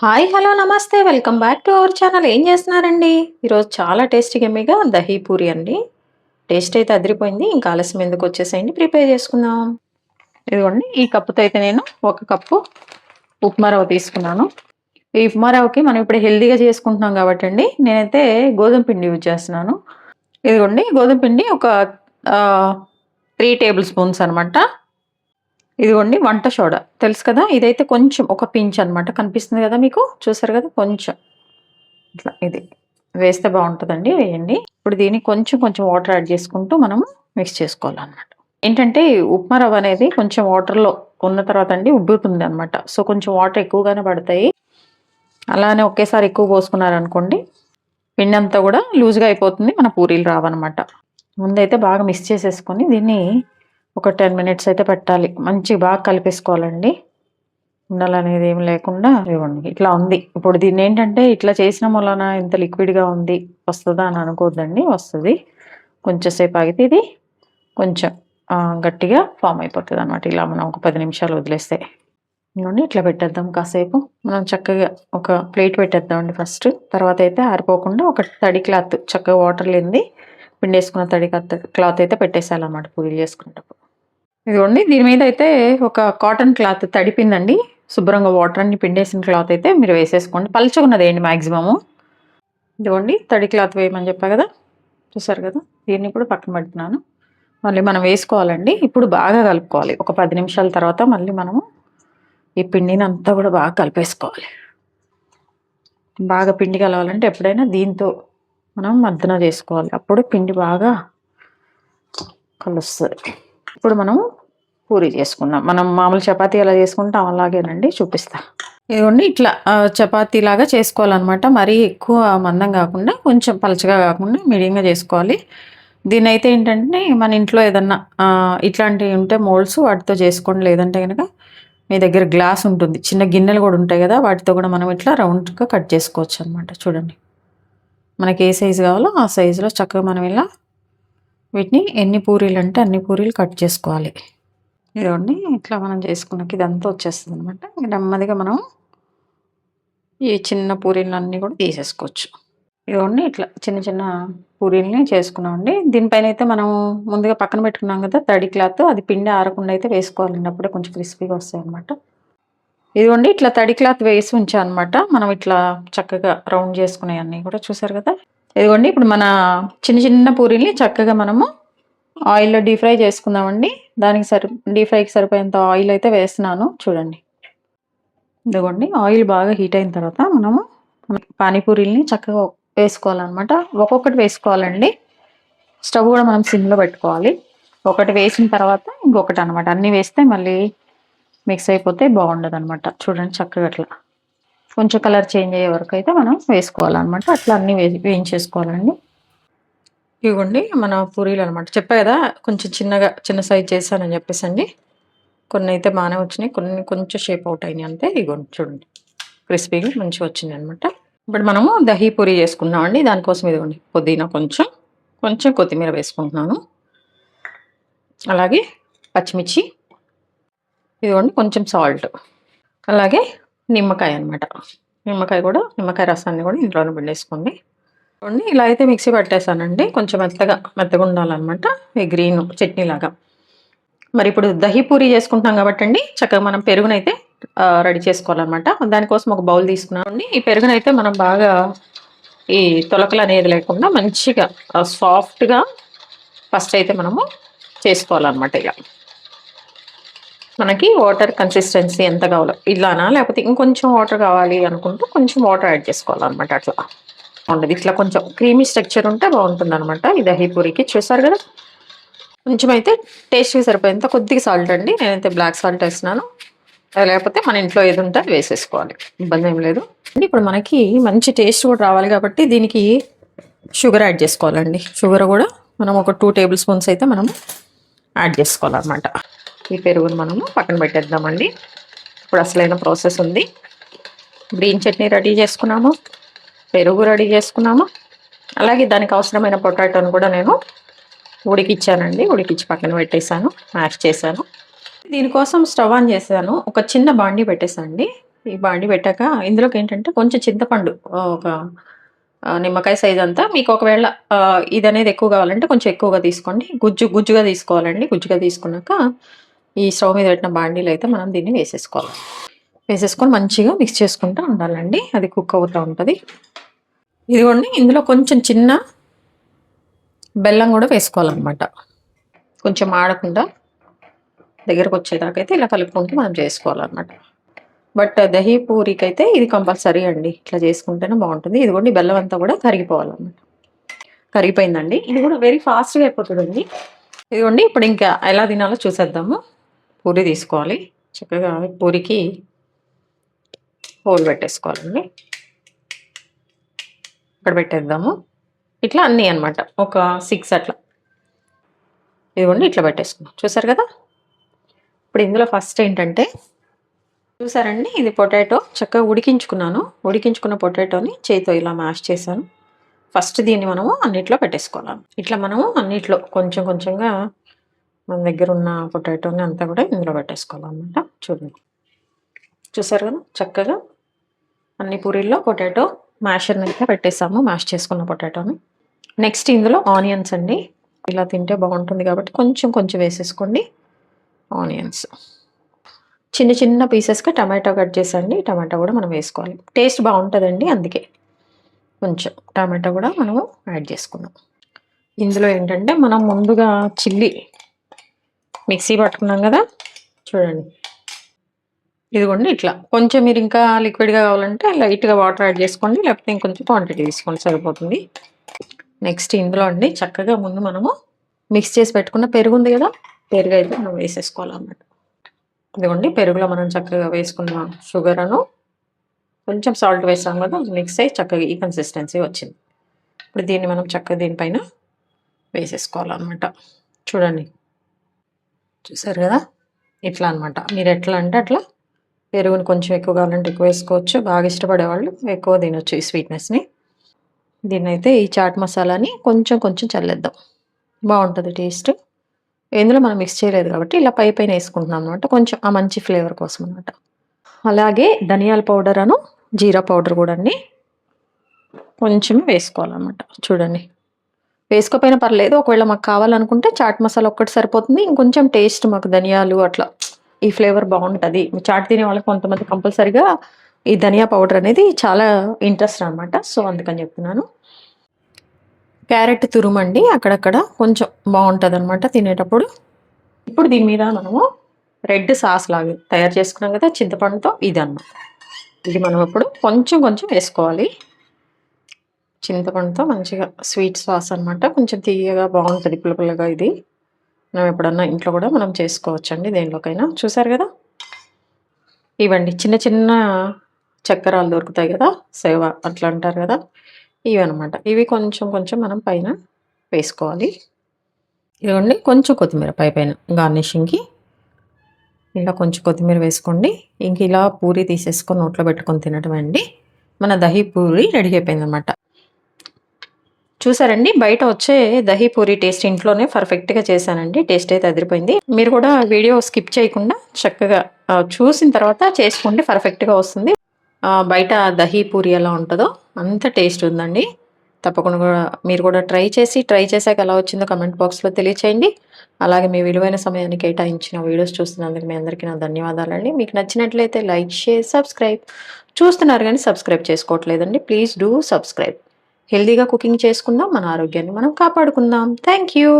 Hi hello నమస్తే welcome back to our channel. ఏం చేస్తున్నారండి? ఈరోజు చాలా టేస్టీ గమ్మీగా దహీ పూరి అండి. టేస్ట్ అయితే అదిరిపోయింది. ఇంకా ఆలస్యం ఎందుకు, వచ్చేసేయండి ప్రిపేర్ చేసుకుందాం. ఇదిగోండి, ఈ కప్పుతో అయితే నేను 1 కప్పు ఉప్మా రవ్వ తీసుకున్నాను. ఈ ఉప్మా రవ్వకి మనం ఇప్పుడు హెల్దీగా చేసుకుంటున్నాం కాబట్టి అండి, నేనైతే గోధుమ పిండి యూజ్ చేస్తున్నాను. ఇదిగోండి, గోధుమ పిండి ఒక 3 టేబుల్ స్పూన్స్ అనమాట. ఇదిగోండి, వంట సోడా తెలుసు కదా, ఇదైతే కొంచెం ఒక పించ్ అనమాట. కనిపిస్తుంది కదా మీకు, చూసారు కదా, కొంచెం ఇట్లా ఇది వేస్తే బాగుంటుందండి, వేయండి. ఇప్పుడు దీన్ని కొంచెం కొంచెం వాటర్ యాడ్ చేసుకుంటూ మనం మిక్స్ చేసుకోవాలన్నమాట. ఏంటంటే ఉప్మా రవ్వ అనేది కొంచెం వాటర్లో ఉన్న తర్వాత అండి ఉబ్బుతుంది అనమాట. సో కొంచెం వాటర్ ఎక్కువగానే పడతాయి. అలానే ఒకేసారి ఎక్కువ పోసుకున్నారనుకోండి, పిండి అంతా కూడా లూజ్గా అయిపోతుంది, మన పూరీలు రావన్నమాట. ముందైతే బాగా మిక్స్ చేసేసుకొని దీన్ని ఒక 10 మినిట్స్ అయితే పెట్టాలి. మంచిగా బాగా కలిపేసుకోవాలండి, ఉండాలనేది ఏం లేకుండా. ఇవ్వండి, ఇట్లా ఉంది. ఇప్పుడు దీన్ని ఏంటంటే ఇట్లా చేసిన వలన ఇంత లిక్విడ్గా ఉంది, వస్తుందా అని అనుకోవద్దండి, వస్తుంది. కొంచెం సేపు ఆగితే ఇది కొంచెం గట్టిగా ఫామ్ అయిపోతుంది అనమాట. ఇలా మనం ఒక 10 నిమిషాలు వదిలేస్తే. ఇవ్వండి, ఇట్లా పెట్టేద్దాం కాసేపు. మనం చక్కగా ఒక ప్లేట్ పెట్టేద్దామండి ఫస్ట్. తర్వాత అయితే ఆరిపోకుండా ఒక తడి క్లాత్, చక్కగా వాటర్ లేనిది పిండేసుకున్న తడి క్లాత్ అయితే పెట్టేసేయాలన్నమాట పూరీలు చేసుకునేటప్పుడు. ఇదిగోండి, దీని మీద అయితే ఒక కాటన్ క్లాత్ తడిపిందండి, శుభ్రంగా వాటర్ అన్ని పిండేసిన క్లాత్ అయితే మీరు వేసేసుకోండి. పలుచగా ఉన్నది ఏంటి మ్యాక్సిమము. ఇదిగోండి, తడి క్లాత్ వేయమని చెప్పా కదా, చూసారు కదా. దీన్ని ఇప్పుడు పక్కన పెడుతున్నాను. మళ్ళీ మనం వేసుకోవాలండి. ఇప్పుడు బాగా కలుపుకోవాలి. ఒక 10 నిమిషాల తర్వాత మళ్ళీ మనము ఈ పిండిని అంతా కూడా బాగా కలిపేసుకోవాలి. బాగా పిండి కలవాలంటే ఎప్పుడైనా దీంతో మనం మద్దన చేసుకోవాలి, అప్పుడు పిండి బాగా కలుస్తుంది. ఇప్పుడు మనం పూరి చేసుకుందాం. మనం మామూలు చపాతీ ఎలా చేసుకుంటాం అలాగేనండి, చూపిస్తా. ఇదిగోండి, ఇట్లా చపాతీ లాగా చేసుకోవాలన్నమాట. మరీ ఎక్కువ మందం కాకుండా, కొంచెం పలచగా కాకుండా మీడియంగా చేసుకోవాలి. దీని అయితే ఏంటంటే మన ఇంట్లో ఏదన్నా ఇట్లాంటివి ఉంటే మోల్డ్స్, వాటితో చేసుకోండి. లేదంటే కనుక మీ దగ్గర గ్లాస్ ఉంటుంది, చిన్న గిన్నెలు కూడా ఉంటాయి కదా, వాటితో కూడా మనం ఇట్లా రౌండ్గా కట్ చేసుకోవచ్చు అనమాట. చూడండి, మనకి ఏ సైజు కావాలో ఆ సైజులో చక్కగా మనం ఇలా వీటిని ఎన్ని పూరీలు అంటే అన్ని పూరీలు కట్ చేసుకోవాలి. ఇదిగోండి, ఇట్లా మనం చేసుకున్నాక ఇదంతా వచ్చేస్తుంది అనమాట. నెమ్మదిగా మనం ఈ చిన్న పూరీలన్నీ కూడా తీసేసుకోవచ్చు. ఇదిగోండి, ఇట్లా చిన్న చిన్న పూరీల్ని చేసుకున్నామండి. దీనిపైన అయితే మనం ముందుగా పక్కన పెట్టుకున్నాం కదా తడి క్లాత్, అది పిండి ఆరకుండా అయితే వేసుకోవాలండి, అప్పుడే కొంచెం క్రిస్పీగా వస్తాయి అనమాట. ఇదిగోండి, ఇట్లా తడి క్లాత్ వేసి ఉంచా అనమాట. మనం ఇట్లా చక్కగా రౌండ్ చేసుకునే అన్నీ కూడా, చూసారు కదా. ఇదిగోండి, ఇప్పుడు మన చిన్న చిన్న పూరీల్ని చక్కగా మనము ఆయిల్లో డీప్ ఫ్రై చేసుకుందామండి. దానికి డీప్ ఫ్రైకి సరిపోయేంత ఆయిల్ అయితే వేస్తున్నాను, చూడండి. ఇదిగోండి, ఆయిల్ బాగా హీట్ అయిన తర్వాత మనము పానీపూరీల్ని చక్కగా వేసుకోవాలన్నమాట. ఒక్కొక్కటి వేసుకోవాలండి. స్టవ్ కూడా మనం సిమ్లో పెట్టుకోవాలి. ఒకటి వేసిన తర్వాత ఇంకొకటి అనమాట. అన్నీ వేస్తే మళ్ళీ మిక్స్ అయిపోతే బాగుండదు అనమాట. చూడండి, చక్కగా అట్లా కొంచెం కలర్ చేంజ్ అయ్యే వరకు అయితే మనం వేసుకోవాలన్నమాట. అట్లా అన్నీ వేయించేసుకోవాలండి. ఇవ్వండి, మన పూరీలు అనమాట. చెప్పా కదా కొంచెం చిన్న సైజ్ చేశానని చెప్పేసండి. కొన్ని అయితే బాగానే వచ్చినాయి, కొన్ని కొంచెం షేప్ అవుట్ అయినాయి అంతే. ఇవ్వండి, చూడండి, క్రిస్పీగా మంచిగా వచ్చింది అనమాట. ఇప్పుడు మనము దహీ పూరి చేసుకుందామండి. దానికోసం ఇదిగోండి, పుదీనా కొంచెం కొత్తిమీర వేసుకుంటున్నాను. అలాగే పచ్చిమిర్చి, ఇదిగోండి కొంచెం సాల్ట్, అలాగే నిమ్మకాయ అనమాట. నిమ్మకాయ రసాన్ని కూడా ఇంట్లోనే పిండేసుకోండి. ఇలా అయితే మిక్సీ పట్టేసానండి. కొంచెం మెత్తగా ఉండాలన్నమాట. ఈ గ్రీన్ చట్నీ లాగా. మరి ఇప్పుడు దహీ పూరి చేసుకుంటున్నాం కాబట్టి అండి, చక్కగా మనం పెరుగునైతే రెడీ చేసుకోవాలన్నమాట. దానికోసం ఒక బౌల్ తీసుకున్నామండి. ఈ పెరుగునైతే మనం బాగా ఈ తొలకలు అనేది లేకుండా మంచిగా సాఫ్ట్గా ఫస్ట్ అయితే మనము చేసుకోవాలన్నమాట. ఇక మనకి వాటర్ కన్సిస్టెన్సీ ఎంత కావాలో, ఇలానా లేకపోతే ఇంకొంచెం వాటర్ కావాలి అనుకుంటూ కొంచెం వాటర్ యాడ్ చేసుకోవాలన్నమాట. అట్లా ఉండదు, ఇట్లా కొంచెం క్రీమీ స్ట్రక్చర్ ఉంటే బాగుంటుంది అనమాట ఈ దహీ పూరికి. చూసారు కదా, కొంచెం అయితే టేస్ట్కి సరిపోయేంత కొద్దిగా సాల్ట్ అండి. నేనైతే బ్లాక్ సాల్ట్ వేస్తున్నాను, లేకపోతే మన ఇంట్లో ఏది ఉంటే అది వేసేసుకోవాలి, ఇబ్బంది ఏం లేదు. ఇప్పుడు మనకి మంచి టేస్ట్ కూడా రావాలి కాబట్టి దీనికి షుగర్ యాడ్ చేసుకోవాలండి. షుగర్ కూడా మనం ఒక 2 టేబుల్ స్పూన్స్ అయితే మనం యాడ్ చేసుకోవాలన్నమాట. ఈ పెరుగును మనము పక్కన పెట్టేద్దామండి. ఇప్పుడు అసలైన ప్రాసెస్ ఉంది. గ్రీన్ చట్నీ రెడీ చేసుకున్నాము, పెరుగు రెడీ చేసుకున్నాము, అలాగే దానికి అవసరమైన పొటాటోను కూడా నేను ఉడికిచ్చి పక్కన పెట్టేశాను, మ్యాష్ చేశాను. దీనికోసం స్టవ్ ఆన్ చేశాను, ఒక చిన్న బాండీ పెట్టేసానండి. ఈ బాండి పెట్టాక ఇందులోకి ఏంటంటే కొంచెం చింతపండు ఒక నిమ్మకాయ సైజ్ అంతా మీకు ఒకవేళ ఇది అనేది ఎక్కువ కావాలంటే కొంచెం ఎక్కువగా తీసుకోండి. గుజ్జుగా తీసుకోవాలండి. గుజ్జుగా తీసుకున్నాక ఈ స్టవ్ మీద పెట్టిన బాండీలో అయితే మనం దీన్ని వేసేసుకోవాలి. వేసేసుకొని మంచిగా మిక్స్ చేసుకుంటూ ఉండాలండి. అది కుక్ అవుతూ ఉంటుంది. ఇదిగోండి ఇందులో కొంచెం చిన్న బెల్లం కూడా వేసుకోవాలన్నమాట. కొంచెం ఆడకుండా దగ్గరకు వచ్చేదాకా అయితే ఇలా కలుపుకుంటూ మనం చేసుకోవాలన్నమాట. బట్ దహీ పూరికి అయితే ఇది కంపల్సరీ అండి. ఇట్లా చేసుకుంటేనే బాగుంటుంది. ఇదిగోండి బెల్లం అంతా కూడా కరిగిపోవాలన్నమాట. కరిగిపోయిందండి. ఇది కూడా వెరీ ఫాస్ట్గా అయిపోతుందండి. ఇదిగోండి ఇప్పుడు ఇంకా ఎలా తినాలో చూసేద్దాము. పూరి తీసుకోవాలి. చక్కగా పూరికి హోల్ పెట్టేసుకోవాలండి. ఇక్కడ పెట్టేద్దాము. ఇట్లా అన్నీ అనమాట. ఒక 6 అట్లా ఇదిగోండి ఇట్లా పెట్టేసుకున్నాం. చూసారు కదా. ఇప్పుడు ఇందులో ఫస్ట్ ఏంటంటే చూసారండి ఇది పొటాటో చక్కగా ఉడికించుకున్నాను. ఉడికించుకున్న పొటాటోని చేతితో ఇలా మ్యాష్ చేశాను. ఫస్ట్ దీన్ని మనము అన్నిట్లో పెట్టేసుకోవాలి. ఇట్లా మనము అన్నిట్లో కొంచెం కొంచెంగా మన దగ్గర ఉన్న పొటాటోని అంతా కూడా ఇందులో పెట్టేసుకోవాలన్నమాట. చూడండి చూసారు కదా చక్కగా అన్ని పూరీల్లో పొటాటో మ్యాషర్ని అయితే పెట్టేసాము. మ్యాష్ చేసుకున్న పొటాటోని. నెక్స్ట్ ఇందులో ఆనియన్స్ అండి. ఇలా తింటే బాగుంటుంది కాబట్టి కొంచెం కొంచెం వేసేసుకోండి ఆనియన్స్. చిన్న చిన్న పీసెస్గా టమాటో కట్ చేసండి. టమాటో కూడా మనం వేసుకోవాలి. టేస్ట్ బాగుంటుందండి. అందుకే కొంచెం టమాటో కూడా మనము యాడ్ చేసుకున్నాం. ఇందులో ఏంటంటే మనం ముందుగా చిల్లీ మిక్సీ పట్టుకున్నాం కదా చూడండి. ఇదిగోండి ఇట్లా కొంచెం మీరు ఇంకా లిక్విడ్గా కావాలంటే లైట్గా వాటర్ యాడ్ చేసుకోండి. లేకపోతే ఇంకొంచెం క్వాంటిటీ తీసుకోండి సరిపోతుంది. నెక్స్ట్ ఇందులో అండి చక్కగా ముందు మనము మిక్స్ చేసి పెట్టుకున్న పెరుగు ఉంది కదా పెరుగు అయితే మనం వేసేసుకోవాలన్నమాట. ఇదిగోండి పెరుగులో మనం చక్కగా వేసుకున్న షుగర్ అను కొంచెం సాల్ట్ వేసాం కదా మిక్స్ అయ్యి చక్కగా ఈ కన్సిస్టెన్సీ వచ్చింది. ఇప్పుడు దీన్ని మనం చక్కగా దీనిపైన వేసేసుకోవాలన్నమాట. చూడండి చూసారు కదా ఇట్లా అనమాట. మీరు ఎట్లా అంటే అట్లా పెరుగుని కొంచెం ఎక్కువ కావాలంటే ఎక్కువ వేసుకోవచ్చు. బాగా ఇష్టపడే వాళ్ళు ఎక్కువ తినొచ్చు ఈ స్వీట్నెస్ని. దీన్ని అయితే ఈ చాట్ మసాలాని కొంచెం కొంచెం చల్లేద్దాం. బాగుంటుంది టేస్ట్. ఇందులో మనం మిక్స్ చేయలేదు కాబట్టి ఇలా పైన వేసుకుంటున్నాం అనమాట. కొంచెం ఆ మంచి ఫ్లేవర్ కోసం అనమాట. అలాగే ధనియాల పౌడర్ అను జీరా పౌడర్ కూడా అండి కొంచెం వేసుకోవాలన్నమాట. చూడండి వేసుకోకపోయినా పర్లేదు. ఒకవేళ మాకు కావాలనుకుంటే చాట్ మసాలా ఒక్కటి సరిపోతుంది. ఇంకొంచెం టేస్ట్ మాకు ధనియాలు అట్లా ఈ ఫ్లేవర్ బాగుంటుంది. చాట్ తినే వాళ్ళకి కొంతమంది కంపల్సరిగా ఈ ధనియా పౌడర్ అనేది చాలా ఇంట్రెస్ట్ అనమాట. సో అందుకని చెప్తున్నాను. క్యారెట్ తురుమండి అక్కడక్కడ కొంచెం బాగుంటుంది అనమాట తినేటప్పుడు. ఇప్పుడు దీని మీద మనము రెడ్ సాస్ లాగా తయారు చేసుకున్నాం కదా చింతపండుతో ఇది అన్నమాట. ఇది మనం ఇప్పుడు కొంచెం కొంచెం వేసుకోవాలి. చింతపండుతో మంచిగా స్వీట్ సాస్ అనమాట. కొంచెం తీయగా బాగుంటుంది పుల్లగా. ఇది మనం ఎప్పుడన్నా ఇంట్లో కూడా మనం చేసుకోవచ్చండి దేనిలోకైనా. చూసారు కదా ఇవండి చిన్న చిన్న చక్కెరాలు దొరుకుతాయి కదా సేవ అట్లా అంటారు కదా ఇవి అనమాట. ఇవి కొంచెం కొంచెం మనం పైన వేసుకోవాలి. ఇదిగోండి కొంచెం కొత్తిమీర పైన గార్నిషింగ్కి ఇలా కొంచెం కొత్తిమీర వేసుకోండి. ఇంక ఇలా పూరి తీసేసుకొని నోట్లో పెట్టుకొని తినడం అండి. మన దహీ పూరి రెడీ అయిపోయింది అనమాట. చూసారండి బయట వచ్చే దహీ పూరి టేస్ట్ ఇంట్లోనే పర్ఫెక్ట్గా చేశానండి. టేస్ట్ అయితే అదిరిపోయింది. మీరు కూడా వీడియో స్కిప్ చేయకుండా చక్కగా చూసిన తర్వాత చేసుకోండి. పర్ఫెక్ట్గా వస్తుంది. బయట దహీ పూరి ఎలా ఉంటుందో అంత టేస్ట్ ఉందండి. తప్పకుండా కూడా మీరు కూడా ట్రై చేశాక ఎలా వచ్చిందో కమెంట్ బాక్స్లో తెలియచేయండి. అలాగే మీ విలువైన సమయాన్ని కేటాయించిన వీడియోస్ చూస్తున్నందుకు మీ అందరికీ నా ధన్యవాదాలండి. మీకు నచ్చినట్లయితే లైక్ షేర్ సబ్స్క్రైబ్. చూస్తున్నారు కానీ సబ్స్క్రైబ్ చేసుకోవట్లేదండి. Please do subscribe. హెల్దీగా కుకింగ్ చేసుకుందాం. మన ఆరోగ్యాన్ని మనం కాపాడుకుందాం. Thank you.